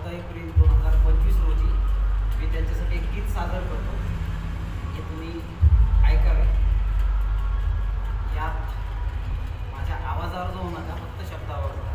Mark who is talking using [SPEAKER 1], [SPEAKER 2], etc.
[SPEAKER 1] 14 April 2025 रोजी मी त्यांच्यासाठी एक गीत सादर करतो. हे तुम्ही ऐकावे. यात माझ्या आवाजावर जाऊ नका, फक्त शब्दावर.